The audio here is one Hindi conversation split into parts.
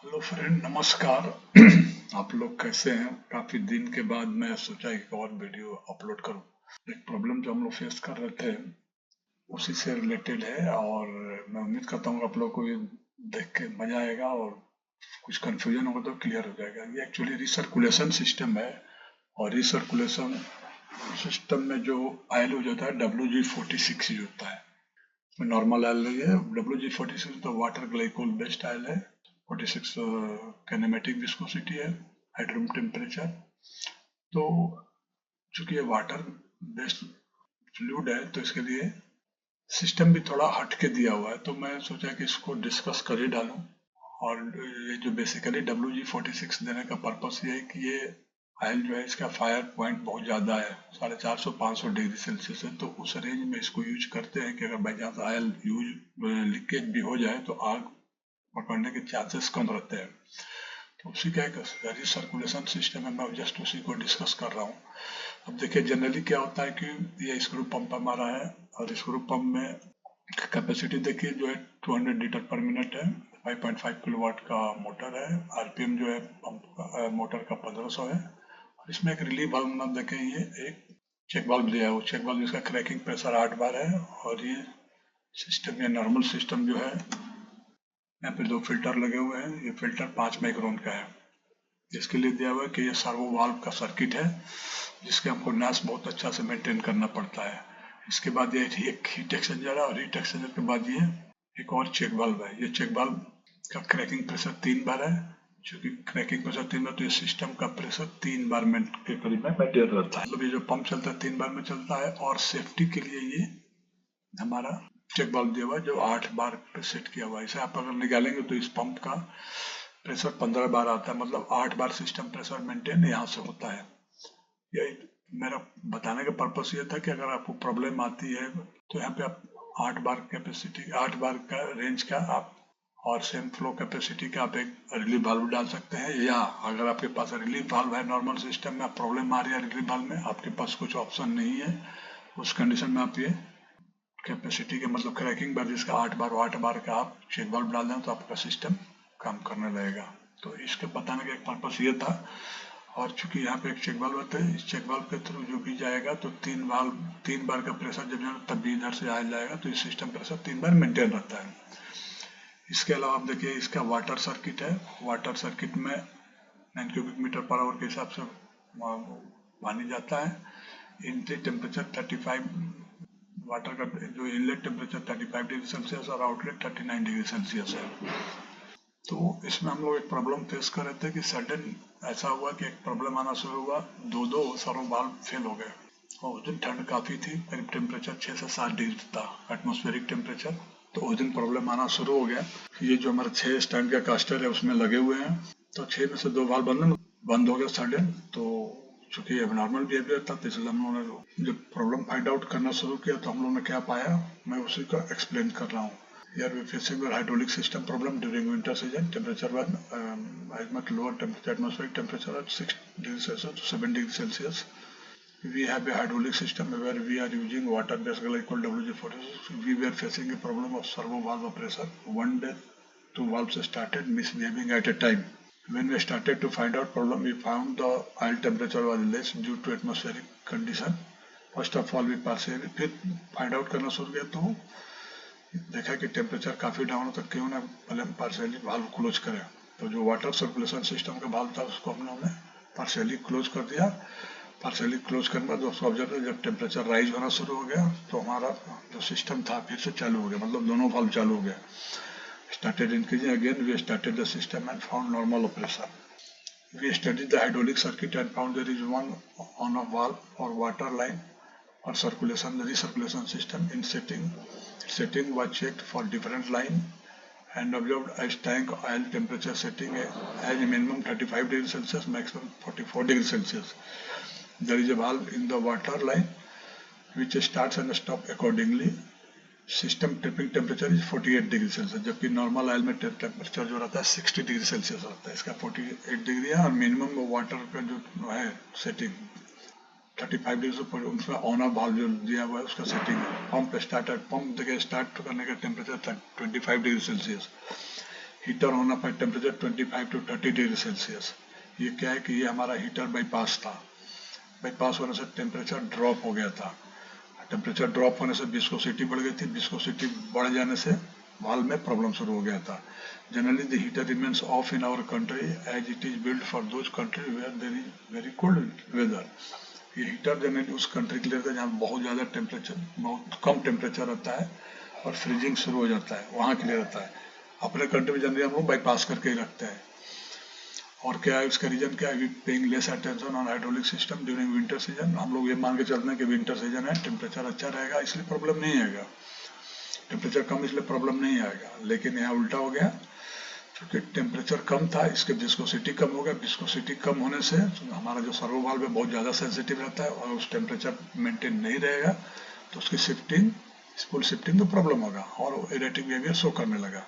हेलो फ्रेंड, नमस्कार। आप लोग कैसे हैं? काफी दिन के बाद मैं सोचा एक और वीडियो अपलोड करूं। एक प्रॉब्लम जो हम लोग फेस कर रहे थे उसी से रिलेटेड है, और मैं उम्मीद करता हूँ आप लोग को ये देख के मजा आएगा, और कुछ कंफ्यूजन होगा तो क्लियर हो जाएगा। ये एक्चुअली रिसर्कुलेशन सिस्टम है, और रिसर्कुलेशन सिस्टम में जो आयल यूज होता है WG46 यूज होता है। नॉर्मल आयल नहीं है। WG46 तो वाटर ग्लाइकोल बेस्ड आयल है। 46 कैनेमेटिक विस्कोसिटी है, हाइड्रोम टेम्परेचर। तो चूंकि ये वाटर बेस्ड फ्लूइड है तो इसके लिए सिस्टम भी थोड़ा हट के दिया हुआ है, तो मैं सोचा कि इसको डिस्कस कर ही डालूं। और ये जो बेसिकली WG46 देने का पर्पस ये है कि ये आयल जो है इसका फायर पॉइंट बहुत ज़्यादा है, 450-500 डिग्री सेल्सियस है। तो उस रेंज में इसको यूज करते हैं कि अगर by chance oil use leakage भी हो जाए तो आग पकड़ने के चांसेस कम रहते हैं। तो उसी का एक रिसर्कुलेशन सिस्टम है, मैं जस्ट उसी को डिस्कस कर रहा हूँ। अब देखिए जनरली क्या होता है कि ये स्क्रू पंप हमारा है, और स्क्रू पंप में कैपेसिटी देखिए जो है 200 लीटर पर मिनट है। 5.5 किलोवाट का मोटर है। आरपीएम जो है पंप का मोटर का 1500 है। और इसमें एक रिलीफ वाल्व ना देखें, ये एक चेक वाल्व दिया है। वो चेक वाल्व इसका क्रैकिंग प्रेशर 8 बार है। और ये सिस्टम, ये नॉर्मल सिस्टम जो है, यहाँ पे 2 फिल्टर लगे हुए हैं। ये फिल्टर 5 माइक्रोन का है। इसके लिए दिया हुआ है कि ये सर्वो वाल्व का सर्किट है, जिसके हमको नास बहुत अच्छा से मेंटेन करना पड़ता है। इसके बाद ये एक हीट एक्सचेंजर है, और हीट एक्सचेंजर के बाद ये एक और चेक वाल्व है। ये चेक वाल्व का क्रैकिंग प्रेशर 3 बार है। चूंकि क्रैकिंग प्रेशर 3 बार, तो ये सिस्टम का प्रेशर 3 बार में के करीब में मेंटेन रहता है। मतलब ये जो पंप चलता है 3 बार में चलता है। और सेफ्टी के लिए ये हमारा चेक वाल्व दिया हुआ है जो 8 बार पे सेट किया हुआ है। इसे आप अगर निकालेंगे तो इस पंप का प्रेशर 15 बार आता है, मतलब 8 बार सिस्टम प्रेशर मेंटेन यहाँ से होता है। यही मेरा बताने का पर्पस ये था कि अगर आपको प्रॉब्लम आती है तो यहाँ पे आप 8 बार कैपेसिटी, 8 बार का रेंज का आप, और सेम फ्लो कैपेसिटी का आप एक रिलीफ वाल्व डाल सकते हैं। या अगर आपके पास रिलीफ वाल्व है, नॉर्मल सिस्टम में प्रॉब्लम आ रही है रिलीफ वाल्व में, आपके पास कुछ ऑप्शन नहीं है, उस कंडीशन में आप ये कैपेसिटी के मतलब क्रैकिंग बार जिसका 8 बार, 8 बार का आप चेक वाल्व डाल दें तो आपका सिस्टम काम करने लगेगा। तो इसके बताने का एक पर्पस ये था। और चूंकि यहाँ पे एक चेक वाल्व होता है, इस चेक वाल्व के थ्रू जो भी जाएगा तो 3 बार का प्रेशर जब जाए तब भी इधर से आ जाएगा, तो इस सिस्टम प्रेशर 3 बार मेंटेन रहता है। इसके अलावा आप देखिए इसका वाटर सर्किट है। वाटर सर्किट में 9 क्यूबिक मीटर पर आवर के हिसाब से पानी जाता है। इनलेट टेम्परेचर 35, वाटर का जो इनलेट टेम्परेचर 35 डिग्री सेल्सियस और आउटलेट 39 डिग्री सेल्सियस है। तो इसमें हम लोग एक प्रॉब्लम फेस कर रहे थे कि सडन ऐसा हुआ कि एक प्रॉब्लम आना शुरू हुआ, दो सर्वो वाल्व फेल हो गए। और उस दिन ठंड काफी थी, करीब टेम्परेचर 6 से 7 डिग्री था, एटमोस्फेरिक टेम्परेचर। तो उस दिन प्रॉब्लम आना शुरू हो गया। ये जो हमारे 6 स्टैंड का कास्टर है उसमें लगे हुए हैं, तो 6 में से 2 वाल्व बंद हो गया सडन। तो चूंकि अब नॉर्मल बिहेवियर था, तो इसलिए हम लोगों ने जब प्रॉब्लम फाइंड आउट करना शुरू किया तो हम लोगों ने क्या पाया, मैं उसी को एक्सप्लेन कर रहा हूँ। Here we facing a hydraulic system problem during winter season. Temperature was as much lower temperature, atmospheric temperature at 6 degrees Celsius to 7 degrees Celsius. We have a hydraulic system where we are using water-based glycol WG46. We were facing a problem of servo valve pressure. One day, 2 valves started misbehaving at a time. When we started to find out problem, we found the oil temperature was less due to atmospheric condition. First of all, we partially फिर find out करना शुरू किया तो देखा कि टेम्परेचर काफी डाउन होता, क्यों ना पहले हम पार्शियली वाल्व क्लोज करें। तो जो वाटर सर्कुलेशन सिस्टम का वाल्व था उसको हम लोगों ने पार्शियली क्लोज कर दिया। पार्शियली क्लोज करने के बाद दोस्तों ऑब्जर्व, जब टेम्परेचर राइज होना शुरू हो गया तो हमारा जो सिस्टम था फिर से चालू हो गया, मतलब दोनों वाल्व चालू हो गया। Started increasing again, we started the system and found normal operation. We studied the hydraulic circuit and found there is one on a valve for water line or circulation, the recirculation system. In setting was checked for different line and observed as tank oil temperature setting as minimum 35 degrees Celsius, maximum 44 degrees Celsius. There is a valve in the water line which starts and stops accordingly. System tripping temperature is 48 degree Celsius, जबकि नॉर्मल ऑयल में टेम्परेचर जो रहता है 60 डिग्री सेल्सियस रहता है। इसका 48 डिग्री है। और मिनिमम वाटर का जो है सेटिंग 35 डिग्री से ऊपर, उसका ऑन ऑफ वाल्व जो दिया हुआ है उसका सेटिंग है। पंप स्टार्टर, पंप देखिए स्टार्ट करने का टेम्परेचर 25 डिग्री सेल्सियस। हीटर होना पर टेम्परेचर 25 to 30 डिग्री सेल्सियस। ये क्या है कि ये हमारा हीटर बाईपास था, बाईपास होने से टेम्परेचर ड्रॉप हो गया था। टेम्परेचर ड्रॉप होने से विस्कोसिटी बढ़ गई थी, विस्कोसिटी बढ़ जाने से वाल्व में प्रॉब्लम शुरू हो गया था। Generally the heater remains off in our country as it is build for those country where there is very cold weather. ये हीटर जनरली उस कंट्री के लिए रहता है जहाँ बहुत ज़्यादा टेम्परेचर, बहुत कम टेम्परेचर रहता है और फ्रीजिंग शुरू हो जाता है, वहाँ के लिए रहता है। अपने कंट्री में जनरली हम लोग बाईपास करके ही रखते हैं। और क्या है इसका रीजन क्या है? We paying less attention on hydraulic system during winter season. हम लोग ये मान के चलते हैं कि विंटर सीजन है, टेम्परेचर अच्छा रहेगा इसलिए प्रॉब्लम नहीं आएगा, टेम्परेचर कम इसलिए प्रॉब्लम नहीं आएगा। लेकिन यहाँ उल्टा हो गया, क्योंकि टेम्परेचर कम था इसके विस्कोसिटी कम हो गया। विस्कोसिटी कम होने से हमारा जो सर्वो वाल्व है बहुत ज़्यादा सेंसिटिव रहता है और उस टेम्परेचर मेंटेन नहीं रहेगा तो उसकी शिफ्टिंग, स्पूल शिफ्टिंग तो प्रॉब्लम होगा और इरेटिक बिहेवियर शो करने लगा।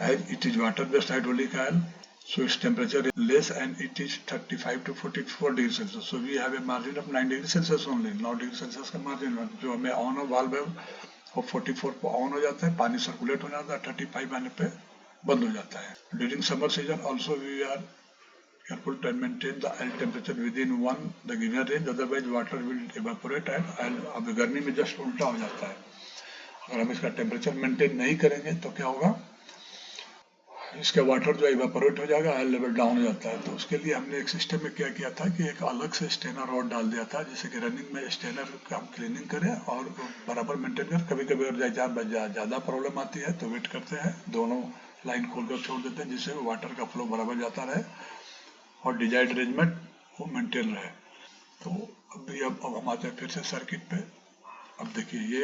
As it is water based hydraulic oil, so its temperature is less and it is 35 to 44 degrees Celsius. So we have a margin of 9 degrees Celsius only, 9 degree Celsius का मार्जिन है। जो हमें ऑन वाल्व है वो 44 पर ऑन हो जाता है, पानी सर्कुलेट हो जाता है, 35 आने पे बंद हो जाता है। During summer season also we are careful to maintain the oil temperature within the given range, otherwise water will evaporate and oil, अब गर्मी में जस्ट उल्टा हो जाता है। अगर हम इसका टेम्परेचर मेंटेन नहीं करेंगे तो क्या होगा, इसका वाटर जो इवेपोरेट हो जाएगा, ऑयल लेवल डाउन हो जाता है। तो उसके लिए हमने एक सिस्टम में क्या किया था कि एक अलग से स्टेनर रॉड डाल दिया था, जिससे कि रनिंग में स्टेनर का हम क्लीनिंग करें और बराबर मेंटेन करें। कभी कभी अगर ज़्यादा प्रॉब्लम आती है तो वेट करते हैं, दोनों लाइन खोलकर छोड़ देते हैं जिससे वाटर का फ्लो बराबर जाता रहे और डिजायर्ड रेंज में वो मेंटेन रहे। तो अब हम आते हैं फिर से सर्किट पे। अब देखिए ये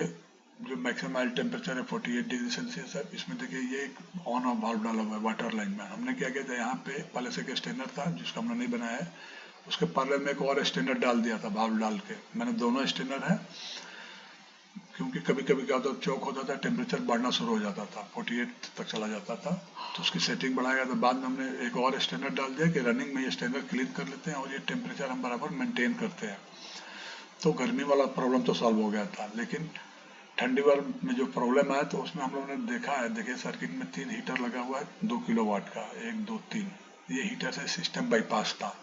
जो मैक्सिमम ऑयल टेम्परेचर है 48 डिग्री सेल्सियस है, इसमें देखिए ये एक ऑन ऑफ वाल्व डाला हुआ है वाटर लाइन में। हमने क्या किया था, यहाँ पे पहले से एक स्टैंडर्ड था जिसको हमने नहीं बनाया है, उसके पैरेलल में एक और स्टैंडर्ड डाल दिया था वाल्व डाल के। मैंने दोनों स्टैंडर्ड है क्योंकि कभी कभी क्या होता चौक होता था, टेम्परेचर बढ़ना शुरू हो जाता था, 48 तक चला जाता था, तो उसकी सेटिंग बढ़ाया। तो बाद में हमने एक और स्टैंडर्ड डाल दिया कि रनिंग में ये स्टैंडर्ड क्लीन कर लेते हैं और ये टेम्परेचर हम बराबर मेंटेन करते हैं। तो गर्मी वाला प्रॉब्लम तो सॉल्व हो गया था, लेकिन ठंडी वाल में जो प्रॉब्लम आया तो उसमें हम लोगों ने देखा है, देखिए सर्किट में 3 हीटर लगा हुआ है 2 किलोवाट का, 1 2 3। ये हीटर से सिस्टम बाईपास था।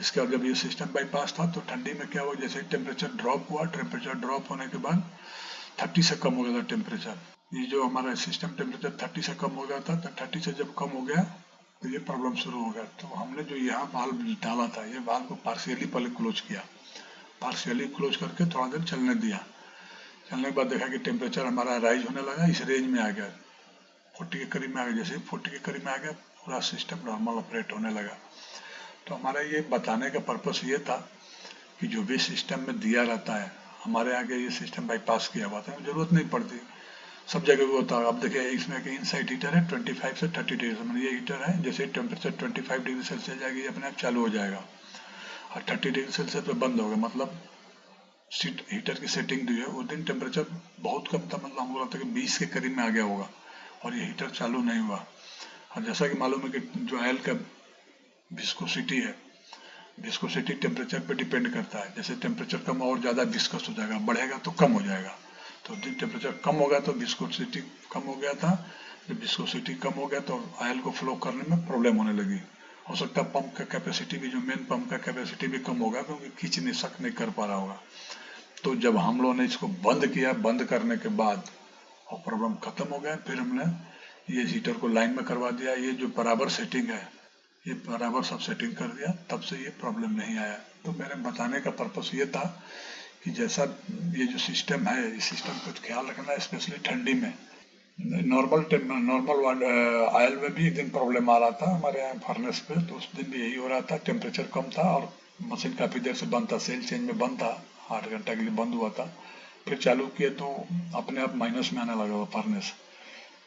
इसके बाद जब ये सिस्टम बाईपास था तो ठंडी में क्या हुआ, जैसे टेम्परेचर ड्रॉप हुआ, टेम्परेचर ड्रॉप होने के बाद 30 से कम हो गया था टेम्परेचर। ये जो हमारा सिस्टम टेम्परेचर 30 से कम हो गया था, तो 30 से जब कम हो गया तो ये प्रॉब्लम शुरू हो गया। तो हमने जो यहाँ वाल्व डाला था, ये वाल्व को पार्शियली पहले क्लोज किया, पार्शियली क्लोज करके थोड़ा देर चलने दिया। चलने के बाद देखा कि टेम्परेचर हमारा राइज होने लगा, इस रेंज में आ गया, 40 के करीब में आ गया। जैसे 40 के करीब में आ गया पूरा सिस्टम नॉर्मल ऑपरेट होने लगा। तो हमारा ये बताने का पर्पस ये था कि जो भी सिस्टम में दिया रहता है, हमारे आगे ये सिस्टम बाईपास किया हुआ था, जरूरत नहीं पड़ती, सब जगह भी होता है। अब देखिए इसमें एक इनसाइड हीटर है 25 से 30 डिग्री, मतलब ये हीटर है, जैसे टेम्परेचर 25 डिग्री सेल्सियस जाएगी ये अपने आप चालू हो जाएगा और 30 डिग्री सेल्सियस पे बंद होगा। मतलब हीटर की सेटिंग दी है, उस दिन टेम्परेचर बहुत कम था, मतलब हमको लगता है कि 20 के करीब में आ गया होगा और ये हीटर चालू नहीं हुआ। और जैसा कि मालूम है कि जो ऑयल का विस्कोसिटी है, विस्कोसिटी टेम्परेचर पे डिपेंड करता है। जैसे टेम्परेचर कम और ज़्यादा विस्कस हो जाएगा, बढ़ेगा तो कम हो जाएगा। तो दिन टेम्परेचर कम हो गया तो विस्कोसिटी कम हो गया था, जब विस्कोसिटी कम हो गया तो ऑयल को फ्लो करने में प्रॉब्लम होने लगी। हो सकता है पंप का कैपेसिटी भी, जो मेन पंप का कैपेसिटी भी कम होगा क्योंकि खींच नहीं सक नहीं कर पा रहा होगा। तो जब हम लोगों ने इसको बंद किया, बंद करने के बाद और प्रॉब्लम खत्म हो गया, फिर हमने ये हीटर को लाइन में करवा दिया। ये जो बराबर सेटिंग है, ये बराबर सब सेटिंग कर दिया, तब से ये प्रॉब्लम नहीं आया। तो मेरे बताने का पर्पस ये था कि जैसा ये जो सिस्टम है, इस सिस्टम को ख्याल रखना है, स्पेशली ठंडी में। नॉर्मल ऑयल में भी एक दिन प्रॉब्लम आ रहा था हमारे यहाँ फर्नेस पे, तो उस दिन भी यही हो रहा था, टेम्परेचर कम था और मशीन काफ़ी देर से बंद था, सेल चेंज में बंद था, 8 घंटा के लिए बंद हुआ था। फिर चालू किया तो अपने आप माइनस में आने लगा वो फर्नेस।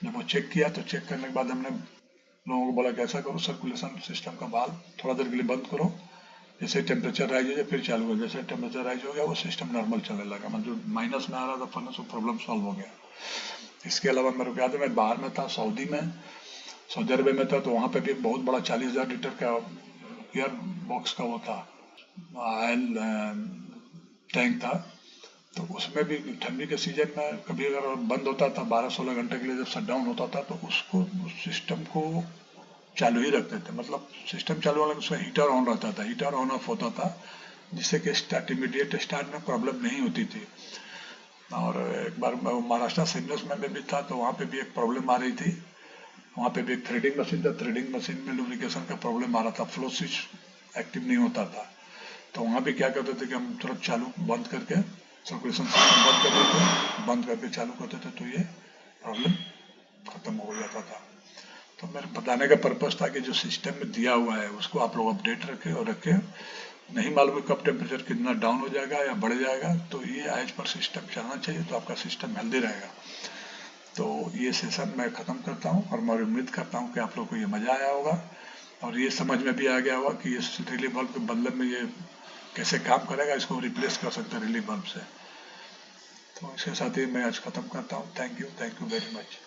जब वो चेक किया तो चेक करने के बाद हमने लोगों को बोला कि ऐसा करो, सर्कुलेशन सिस्टम का वाल्व थोड़ा देर के लिए बंद करो, जैसे टेम्परेचर राइज हो जाए फिर चालू हो। जैसे टेम्परेचर राइज हो गया वो सिस्टम नॉर्मल चलने लगा, मतलब जो माइनस में आ रहा था फर्नेस वो प्रॉब्लम सॉल्व हो गया। इसके अलावा मेरे को याद है मैं बाहर में था, सऊदी अरबिया में था, तो वहाँ पे भी बहुत बड़ा 40,000 लीटर का एयर बॉक्स का वो था, ऑयल टैंक था। तो उसमें भी ठंडी के सीजन में कभी अगर बंद होता था 12-16 घंटे के लिए, जब शट डाउन होता था, तो उसको उस सिस्टम को चालू ही रखते थे, मतलब सिस्टम चालू वाला उसका हीटर ऑन रहता था, हीटर ऑन ऑफ होता था, जिससे कि इमीडिएट स्टार्ट में प्रॉब्लम नहीं होती थी। और एक बार मैं महाराष्ट्र सिमलस में भी था, तो वहाँ पे भी एक प्रॉब्लम आ रही थी। वहाँ पे भी एक थ्रेडिंग मशीन था, थ्रेडिंग मशीन में लुब्रिकेशन का प्रॉब्लम आ रहा था, फ्लो स्विच एक्टिव नहीं होता था। तो वहाँ भी क्या करते थे कि हम तुरंत चालू बंद करके सर्कुलेशन सिस्टम बंद कर देते, बंद करके चालू करते थे, तो ये प्रॉब्लम खत्म हो जाता था। तो मेरे बताने का पर्पज था कि जो सिस्टम में दिया हुआ है उसको आप लोग अपडेट रखें और रखें। नहीं मालूम है कब टेम्परेचर कितना डाउन हो जाएगा या बढ़ जाएगा, तो ये एज पर सिस्टम चलना चाहिए, तो आपका सिस्टम हेल्दी रहेगा। तो ये सेशन मैं ख़त्म करता हूँ और मैं उम्मीद करता हूँ कि आप लोग को ये मज़ा आया होगा और ये समझ में भी आ गया होगा कि इस रिले बल्ब के बदले में ये कैसे काम करेगा, इसको रिप्लेस कर सकते हैं रिले बल्ब से। तो इसके साथ ही मैं आज ख़त्म करता हूँ। Thank you very much.